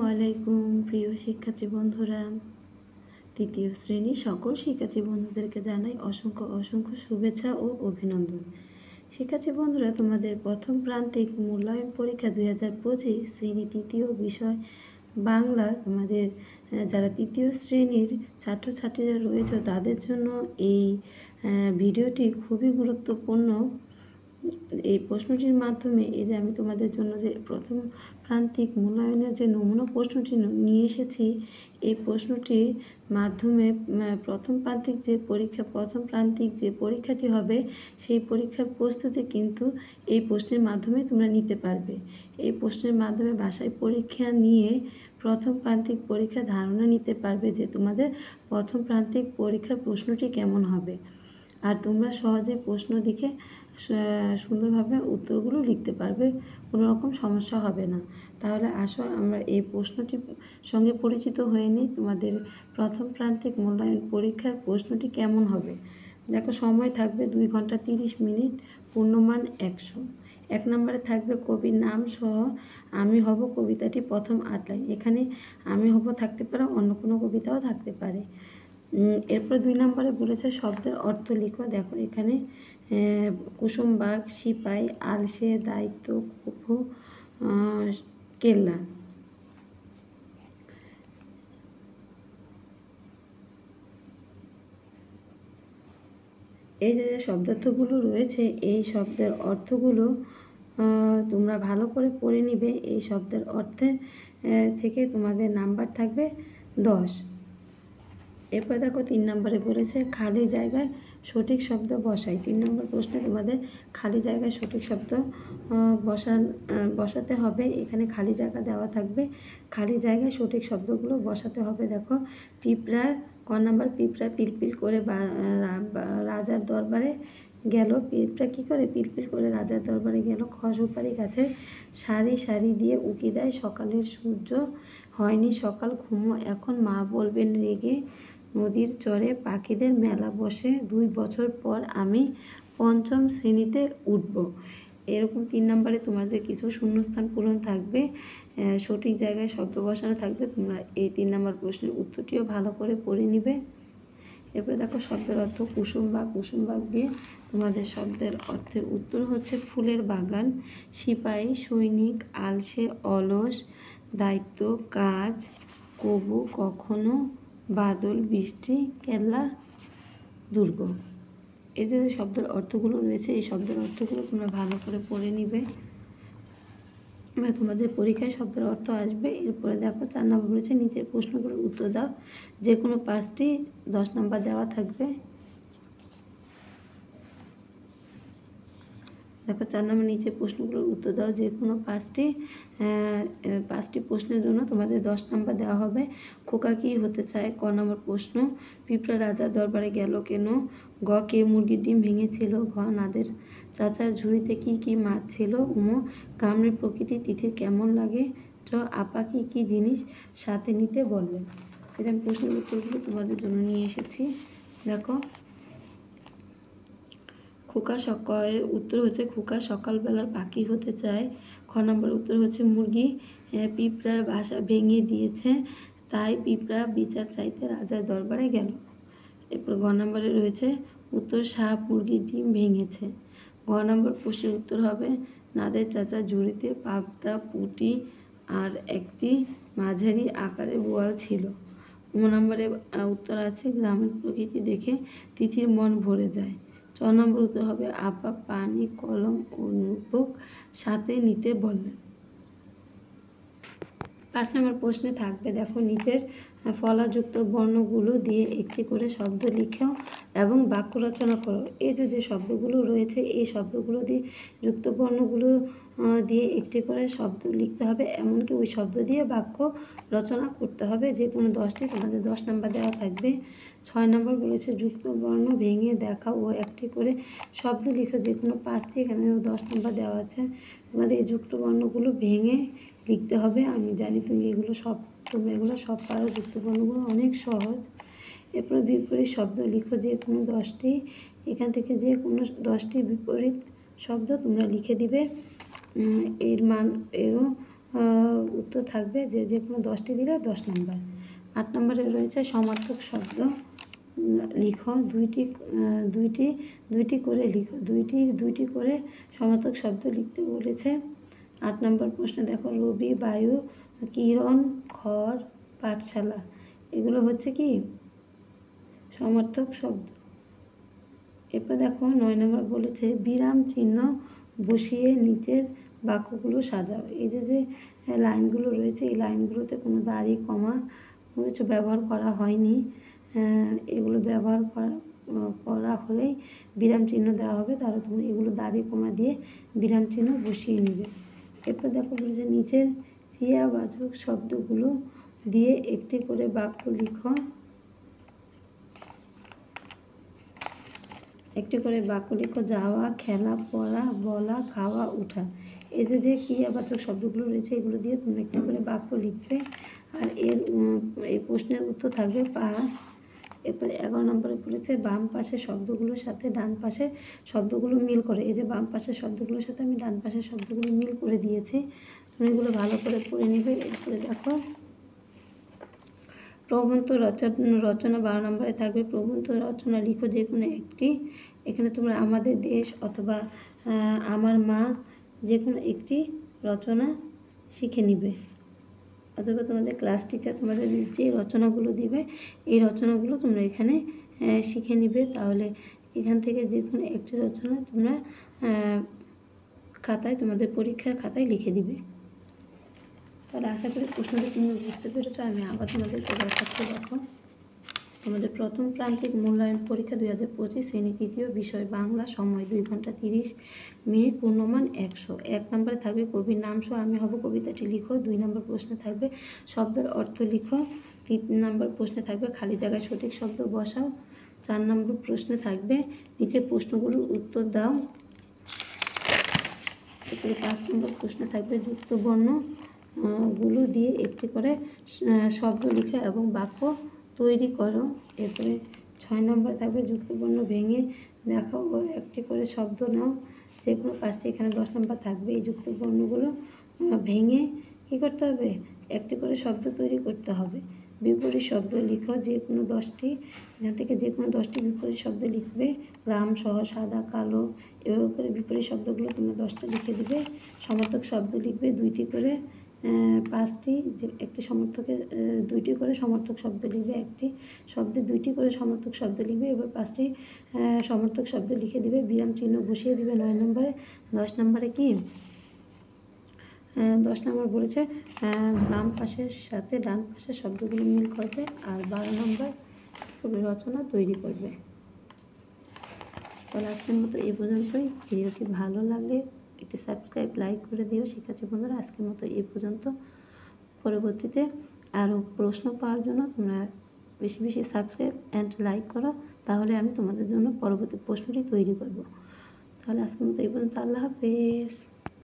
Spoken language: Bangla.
আলাইকুম প্রিয় শিক্ষার্থী বন্ধুরা। তৃতীয় শ্রেণীর সকল শিক্ষার্থী বন্ধুদেরকে জানাই অসংখ্য শুভেচ্ছা ও অভিনন্দন। শিক্ষার্থী বন্ধুরা, তোমাদের প্রথম প্রান্তিক মূল্যায়ন পরীক্ষা 2025 শ্রেণী তৃতীয় বিষয় বাংলা, তোমাদের যারা তৃতীয় শ্রেণীর ছাত্রছাত্রীরা রয়েছে তাদের জন্য এই ভিডিওটি খুবই গুরুত্বপূর্ণ। এই প্রশ্নটির মাধ্যমে এই যে আমি তোমাদের জন্য যে প্রথম প্রান্তিক মূল্যায়নের যে নমুনা প্রশ্নটি নিয়ে এসেছি, এই প্রশ্নটির মাধ্যমে প্রথম প্রান্তিক যে পরীক্ষাটি হবে সেই পরীক্ষার প্রস্তুতি কিন্তু এই প্রশ্নের মাধ্যমে তোমরা নিতে পারবে। এই প্রশ্নের মাধ্যমে বাসায় পরীক্ষা নিয়ে প্রথম প্রান্তিক পরীক্ষা ধারণা নিতে পারবে যে তোমাদের প্রথম প্রান্তিক পরীক্ষার প্রশ্নটি কেমন হবে, আর তোমরা সহজে প্রশ্ন দেখে সুন্দরভাবে উত্তরগুলো লিখতে পারবে, কোনো রকম সমস্যা হবে না। তাহলে আসো আমরা এই প্রশ্নটির সঙ্গে পরিচিত হয়ে নিই। তোমাদের প্রথম প্রান্তিক মূল্যায়ন পরীক্ষার প্রশ্নটি কেমন হবে দেখো। সময় থাকবে 2 ঘন্টা 30 মিনিট, পূর্ণমান 100। 1 নম্বরে থাকবে কবির নাম সহ আমি হব কবিতাটি প্রথম 8 লাইন। এখানে আমি হব থাকতে পারে, অন্য কোনো কবিতাও থাকতে পারে। এরপর 2 নম্বরে বলেছে শব্দের অর্থ লিখো। দেখো এখানে কুসুমবাগ, সিপাই, আলসে, দায়িত্ব, কুফু, কেল্লা। এই যে শব্দার্থগুলো রয়েছে, এই শব্দের অর্থগুলো তোমরা ভালো করে পড়ে নিবে। এই শব্দের অর্থের থেকে তোমাদের নাম্বার থাকবে 10। এরপর দেখো 3 নম্বরে বলেছে খালি জায়গায় সঠিক শব্দ বসাই। 3 নম্বর প্রশ্নে তোমাদের খালি জায়গায় সঠিক শব্দ বসাতে হবে। এখানে খালি জায়গা দেওয়া থাকবে, খালি জায়গায় সঠিক শব্দগুলো বসাতে হবে। দেখো পিঁপড়া, ক নম্বর, পিঁপড়া পিলপিল করে রাজার দরবারে গেল। পিঁপড়া কী করে? পিলপিল করে রাজার দরবারে গেল। খ সুপারি গাছে সারি সারি দিয়ে উকি দেয়, সকালের সূর্য হয়নি সকাল, ঘুমো এখন মা বলবেন রেগে, নদীর চরে পাখিদের মেলা বসে, 2 বছর পর আমি 5ম শ্রেণীতে উঠব। এরকম 3 নম্বরে তোমাদের কিছু শূন্যস্থান পূরণ থাকবে, সঠিক জায়গায় শব্দ বসানো থাকবে। তোমরা এই 3 নম্বর প্রশ্নের উত্তরটিও ভালো করে পড়ে নিবে। এরপরে দেখো শব্দের অর্থ কুসুমবাগ। কুসুমবাগ দিয়ে তোমাদের শব্দের অর্থের উত্তর হচ্ছে ফুলের বাগান, সিপাই সৈনিক, আলসে অলস, দায়িত্ব কাজ, কবু কখনো, বাদল বৃষ্টি, কেল্লা দুর্গ। এই যে শব্দের অর্থগুলো রয়েছে, এই শব্দের অর্থগুলো তোমরা ভালো করে পড়ে নিবে, তোমাদের পরীক্ষায় শব্দের অর্থ আসবে। এরপরে দেখো 4 নম্বর রয়েছে নিচের প্রশ্নগুলোর উত্তর দাও। যে কোনো 5টি 10 নম্বর দেওয়া থাকবে। দেখো 4 নম্বর নিচের প্রশ্নগুলোর উত্তর দাও। যে কোনো 5টি প্রশ্নের জন্য তোমাদের 10 নম্বর দেওয়া হবে। খোকা কি হতে চায়? ক নম্বর প্রশ্ন। পিঁপড়া রাজার দরবারে গেল কেন? গ কে মুরগির ডিম ভেঙেছিল? ঘ নাদের চাচার ঝুড়িতে কি কি মাছ ছিল? উম গ্রামের প্রকৃতি তিথির কেমন লাগে? চ আপা কি কি জিনিস সাথে নিতে বললেন? এই যে আমি প্রশ্নের উত্তরগুলো তোমাদের জন্য নিয়ে এসেছি। দেখো খোকা সকালের উত্তর হচ্ছে খোকা সকালবেলার পাখি হতে চায়। খ নম্বর উত্তর হচ্ছে মুরগি পিঁপড়ার বাসা ভেঙে দিয়েছে, তাই পিঁপড়া বিচার চাইতে রাজার দরবারে গেল। এরপর গ নম্বরে রয়েছে উত্তর সাপ মুরগির ডিম ভেঙেছে। গ নম্বর প্রশ্নের উত্তর হবে নাদের চাচা ঝুড়িতে পাবদা, পুঁটি আর একটি মাঝারি আকারের বোয়াল ছিল। ম নম্বরে উত্তর আছে গ্রামের প্রকৃতি দেখে তিথির মন ভরে যায়। 6 নম্বর উত্তর হবে আপা পানি, কলম ও নোটবুক সাথে নিতে বললেন। 5 নম্বর প্রশ্নে থাকবে দেখো নিচের ফলাযুক্ত বর্ণগুলো দিয়ে একটি করে শব্দ লিখো এবং বাক্য রচনা করো। এই যে শব্দগুলো রয়েছে, এই শব্দগুলো দিয়ে যুক্ত বর্ণগুলো দিয়ে একটি করে শব্দ লিখতে হবে, এমনকি ওই শব্দ দিয়ে বাক্য রচনা করতে হবে। যে কোনো 10টি তোমাদের 10 নম্বর দেওয়া থাকবে। 6 নম্বর বলেছে যুক্ত বর্ণ ভেঙে দেখা ও একটি করে শব্দ লিখো। যে কোনো 5টি, এখানে 10 নম্বর দেওয়া আছে। তোমাদের এই যুক্ত বর্ণগুলো ভেঙে লিখতে হবে। আমি জানি তোমরা এগুলো সব পারো, যুক্ত বর্ণগুলো অনেক সহজ। এরপর বিপরীত শব্দ লিখো। যে কোনো 10টি, এখান থেকে যে কোনো 10টি বিপরীত শব্দ তোমরা লিখে দিবে। এরও উত্তর থাকবে যে যে কোনো 10টি দিলে 10 নম্বর। 8 নম্বরে রয়েছে সমার্থক শব্দ লিখো, দুইটি করে লিখো, দুইটি করে সমার্থক শব্দ লিখতে বলেছে। 8 নম্বর প্রশ্ন দেখো, রবি, বায়ু, কিরণ, খড়, পাঠশালা, এগুলো হচ্ছে কি সমার্থক শব্দ। এরপর দেখো 9 নম্বর বলেছে বিরাম চিহ্ন বসিয়ে নিচের বাক্যগুলো সাজাও। এই যে লাইনগুলো রয়েছে এই লাইনগুলোতে কোনো দাড়ি কমা কিছু ব্যবহার করা হয়নি। এগুলো ব্যবহার করা হলেই বিরাম চিহ্ন দেওয়া হবে, তাহলে তুমি এগুলো দাড়ি কমা দিয়ে বিরাম চিহ্ন বসিয়ে নেবে। এরপর দেখো বলেছে নিচের ক্রিয়াবাচক শব্দগুলো দিয়ে একটি করে বাক্য লিখো। একটি করে বাক্য লিখো, যাওয়া, খেলা, পড়া, বলা, খাওয়া, উঠা। এই যে ক্রিয়াবাচক শব্দগুলো রয়েছে এগুলো দিয়ে তুমি একটি করে বাক্য লিখবে। আর এই প্রশ্নের উত্তর থাকবে 5। এরপরে 11 নম্বরে বলেছে বাম পাশের শব্দগুলোর সাথে ডান পাশের শব্দগুলো মিল করে। এই যে বাম পাশের শব্দগুলোর সাথে আমি ডান পাশের শব্দগুলো মিল করে দিয়েছি, তুমি এগুলো ভালো করে পড়ে নেবে। এরপরে দেখো প্রবন্ধ রচনা 12 নম্বরে থাকবে প্রবন্ধ রচনা লিখো যে কোনো একটি। এখানে তোমরা আমাদের দেশ অথবা আমার মা যে কোনো একটি রচনা শিখে নিবে, অথবা তোমাদের ক্লাস টিচার তোমাদের যে রচনাগুলো দিবে এই রচনাগুলো তোমরা এখানে শিখে নিবে। তাহলে এখান থেকে যে কোনো একটি রচনা তোমরা খাতায় তোমাদের পরীক্ষার খাতায় লিখে দিবে। তাহলে আশা করি প্রশ্নটা তুমি বুঝতে পেরেছো। আমি আবার তোমাদেরকে দেখাচ্ছি। দেখো তোমাদের প্রথম প্রান্তিক মূল্যায়ন পরীক্ষা 2025 শ্রেণী 3য় বিষয় বাংলা, সময় 2 ঘন্টা 30 মিনিট, পূর্ণমান 100। 1 নম্বরে থাকবে কবির নাম সহ আমি হব কবিতাটি লিখো। 2 নম্বর প্রশ্নে থাকবে শব্দের অর্থ লিখো। 3 নম্বর প্রশ্নে থাকবে খালি জায়গায় সঠিক শব্দ বসাও। 4 নম্বর প্রশ্নে থাকবে নিচের প্রশ্নগুলোর উত্তর দাও। এরপরে 5 নম্বর প্রশ্নে থাকবে যুক্ত বর্ণ গুলো দিয়ে একটি করে শব্দ লিখো এবং বাক্য তৈরি করো। এরপরে 6 নম্বরে থাকবে যুক্ত বর্ণ ভেঙে দেখাও ও একটি করে শব্দ নাও। যে কোনো 5টি, এখানে 10 নম্বর থাকবে। এই যুক্ত বর্ণগুলো ভেঙে কী করতে হবে, একটি করে শব্দ তৈরি করতে হবে। বিপরীত শব্দ লিখো যে কোনো 10টি, এখান থেকে যে কোনো 10টি বিপরীত শব্দ লিখবে। রাম, শহর, সাদা, কালো, এভাবে করে বিপরীত শব্দগুলো তোমরা 10টা লিখে দিবে। সমার্থক শব্দ লিখবে 2টি করে, 5টি, যে একটি সমর্থকের 2টি করে সমার্থক শব্দ লিখবে, একটি শব্দে 2টি করে সমার্থক শব্দ লিখবে। এবার 5টি সমার্থক শব্দ লিখে দিবে, বিরাম চিহ্ন বসিয়ে দিবে 9 নম্বরে। 10 নম্বরে কি 10 নম্বর বলেছে বাম পাশের সাথে ডান পাশের শব্দগুলো মিল করবে। আর 12 নম্বর কবি রচনা তৈরি করবে। তাহলে আজকের মতো এই পর্যন্তই। ভিডিওটি ভালো লাগলে একটি সাবস্ক্রাইব, লাইক করে দিও শিক্ষার্থী বন্ধুরা। আজকের মতো এই পর্যন্ত। পরবর্তীতে আরও প্রশ্ন পাওয়ার জন্য তোমরা বেশি বেশি সাবস্ক্রাইব অ্যান্ড লাইক করো, তাহলে আমি তোমাদের জন্য পরবর্তী প্রশ্নটি তৈরি করব। তাহলে আজকের মতো এই পর্যন্ত। আল্লাহ হাফেজ।